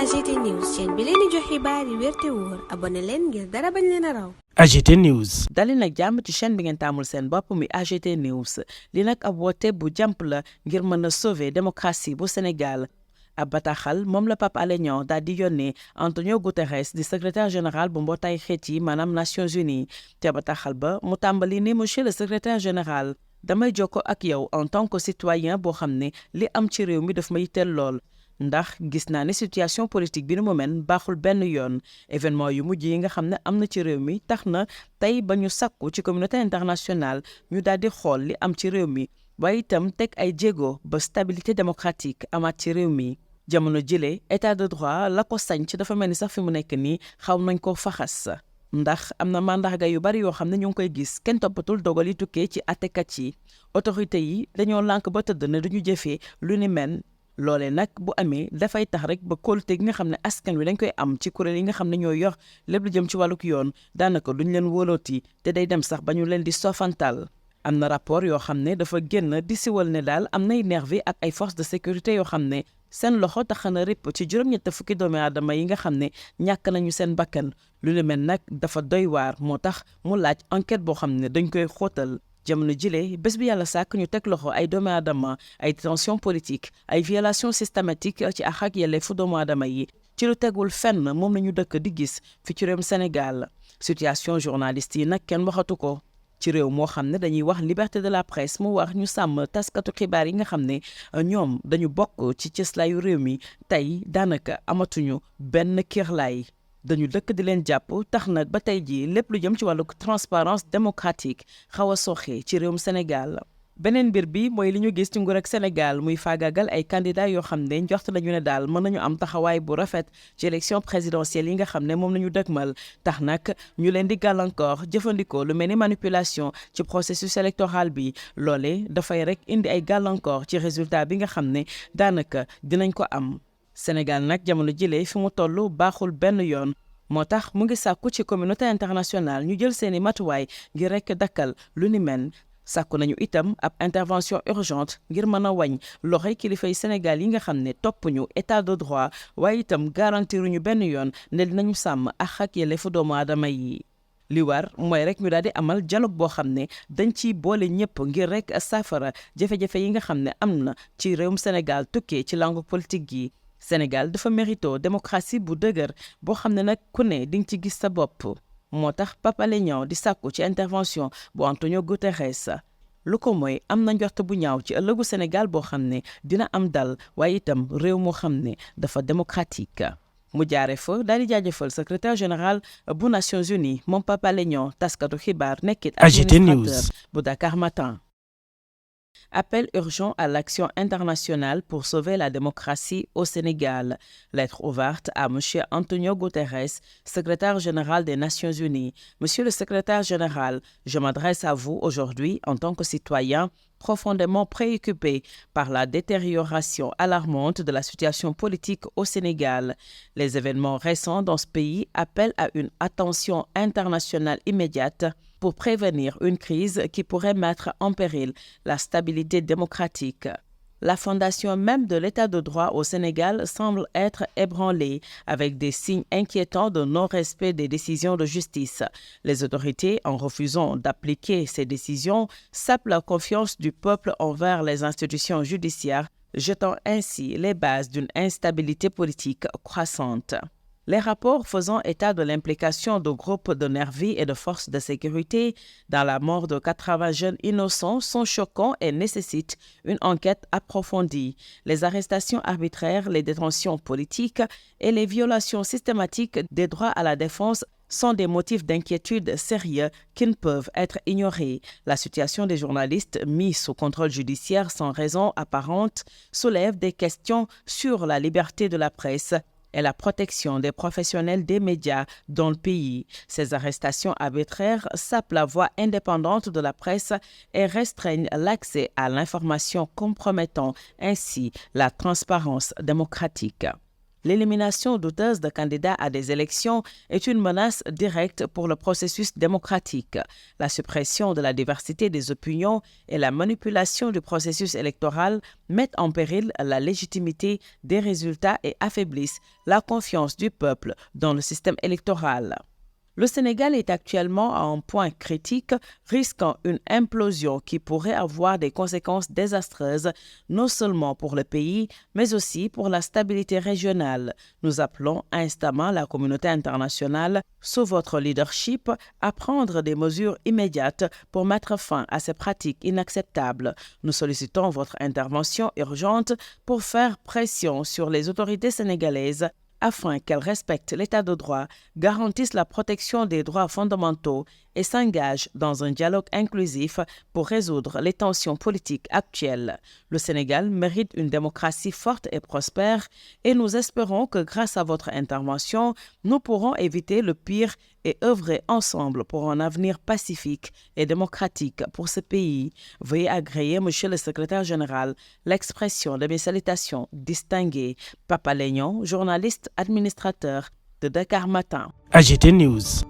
AGT News chaîne bi leen di jox xibaar yi wér te wóor abonné leen ngir dara bañ leen a raw. AGT News. dali nag jàmm ci chaîne bi ngeen taamul seen bopp mi AGT News li nag ab woote bu jàmp la ngir mën a sauver démocratie bu Sénégal. ab bataaxal moom la Pape Alé Niang daal di yónnee Antonio Guterres di secrétaire général bu mbootaay xeet yi maanaam Nations Unies te bataaxal ba mu tàmbali ni monsieur le secrétaire général damay jokko ak yow en tant que citoyen boo xam ne li am ci réew mi daf ma yitteel lool. ndax gis naa ne situation politique bi nu mu mel baaxul benn yoon événement yu mujj yi nga xam ne am na ci réew mi tax na tey ba ñu sakku ci communauté internationale ñu daal di xool li am ci réew mi waaye itam teg ay jéego ba stabilité démocratique amaat ci réew mi. jamono jëlee état de droit la ko sañ ci dafa mel ni sax fi mu nekk nii xaw nañ ko faxas ndax am na mandarga yu bari yoo xam ne ñu ngi koy gis kenn toppatul dogal yi tukkee ci àttekat yi autorité yi dañoo lànk ba tëdd ne duñu jëfee lu ni mel. loolee nag bu amee dafay tax rek ba kóolute gi nga xam ne askan wi dañ koy am ci kuréel yi nga xam ne ñoo yor lépp lu jëm ci wàlluk yoon daanaka duñ leen wóolooti te day dem sax ba ñu leen di sofantal. am na rapport yoo xam ne dafa génn di siwal ne daal am nay nervi ak ay forces de sécurité yoo xam ne seen loxo tax na ripp ci juróom-ñett fukki doomi aadama yi nga xam ne ñàkk nañu seen bakkan lu ne mel nag dafa doy waar moo tax mu laaj enquête boo xam ne dañ koy xóotal. jamono jile bés bi yàlla sàkk ñu teg loxo ay doomu aadama ay détention politique ay violation systématique ci àq ak yelleefu doomu aadama yi ci lu tegul fenn moom la ñu dëkk di gis fi ci réewum Sénégal situation journaliste yi nag kenn waxatu ko ci réew moo xam ne dañuy wax liberté de la presse mu wax ñu sàmm taskatu xibaar yi nga xam ne ñoom dañu bokk ci cëslaayu réew mi tey daanaka amatuñu benn kiirlaay dañu dëkk di leen jàpp tax nag ba tey jii lépp lu jëm ci wàllu transparence démocratique xaw a sooxe ci réewum Sénégal. beneen mbir bi mooy li ñu gis ci nguur ak Sénégal muy faagaagal ay candidats yoo xam ne njort nañu ne daal mën nañu am taxawaay bu rafet ci élection présidentielle yi nga xam ne moom nañu dëgmal tax nag ñu leen di gàllankoor jëfandikoo lu mel ni manipulation ci processus électoral bi loole dafay rek indi ay gàllankoor ci résultat bi nga xam ne daanaka dinañ ko am. Sénégal nag jamono jëlee fi mu toll baaxul benn yoon moo tax mu ngi sàkku ci communauté internationale ñu jël seeni matuwaay ngir rekk dakkal lu ni mel sàkku nañu itam ab intervention urgente ngir mën a wañ loxoy kilifay Sénégal yi nga xam ne toppuñu état de droit waaye itam garantiruñu benn yoon ne dinañu sàmm ak yelleefu doomu aadama yi. li war mooy rek ñu daal di amal dialogue boo xam ne dañ ciy boole ñëpp ngir rek saafara jafe-jafe yi nga xam ne am na ci réewum Sénégal tukkee ci langue politique gi. Sénégal dafa mérito démocratie bu dëgër boo xam ne nag ku ne di nga ci gis sa bopp moo tax Pape Alé Niang di sàkku ci intervention bu Antonio Guterres lu ko mooy am na njort bu ñaaw ci ëllëgu Sénégal boo xam ne dina am dal waaye itam réew moo xam ne dafa démocratique mu jaare fa daal di jaajëfal secrétaire général bu Nations Unies moom Pape Alé Niang taskatu xibaar nekkit administrateur bu Dakar Matin. Appel urgent à l'action internationale pour sauver la démocratie au Sénégal. Lettre ouverte à M. Antonio Guterres, secrétaire général des Nations Unies. Monsieur le secrétaire général, je m'adresse à vous aujourd'hui en tant que citoyen profondément préoccupé par la détérioration alarmante de la situation politique au Sénégal. Les événements récents dans ce pays appellent à une attention internationale immédiate pour prévenir une crise qui pourrait mettre en péril la stabilité démocratique. La fondation même de l'état de droit au Sénégal semble être ébranlée avec des signes inquiétants de non-respect des décisions de justice. Les autorités, en refusant d'appliquer ces décisions, sapent la confiance du peuple envers les institutions judiciaires, jetant ainsi les bases d'une instabilité politique croissante. Les rapports faisant état de l'implication de groupes de nervis et de forces de sécurité dans la mort de 80 jeunes innocents sont choquants et nécessitent une enquête approfondie. Les arrestations arbitraires, les détentions politiques et les violations systématiques des droits à la défense sont des motifs d'inquiétude sérieux qui ne peuvent être ignorés. La situation des journalistes mis sous contrôle judiciaire sans raison apparente soulève des questions sur la liberté de la presse et la protection des professionnels des médias dans le pays. Ces arrestations arbitraires sapent la voix indépendante de la presse et restreignent l'accès à l'information, compromettant ainsi la transparence démocratique. l'élimination douteuse de candidats à des élections est une menace directe pour le processus démocratique. La suppression de la diversité des opinions et la manipulation du processus électoral mettent en péril la légitimité des résultats et affaiblissent la confiance du peuple dans le système électoral. Le Sénégal est actuellement à un point critique, risquant une implosion qui pourrait avoir des conséquences désastreuses, non seulement pour le pays, mais aussi pour la stabilité régionale. Nous appelons instamment la communauté internationale, sous votre leadership, à prendre des mesures immédiates pour mettre fin à ces pratiques inacceptables. Nous sollicitons votre intervention urgente pour faire pression sur les autorités sénégalaises afin qu'elles respectent l'état de droit, garantissent la protection des droits fondamentaux et s'engagent dans un dialogue inclusif pour résoudre les tensions politiques actuelles. Le Sénégal mérite une démocratie forte et prospère et nous espérons que grâce à votre intervention, nous pourrons éviter le pire et œuvrer ensemble pour un avenir pacifique et démocratique pour ce pays. Veuillez agréer, Monsieur le Secrétaire général, l'expression de mes salutations distinguées. Pape Alé Niang, journaliste administrateur de Dakar Matin. AGT News.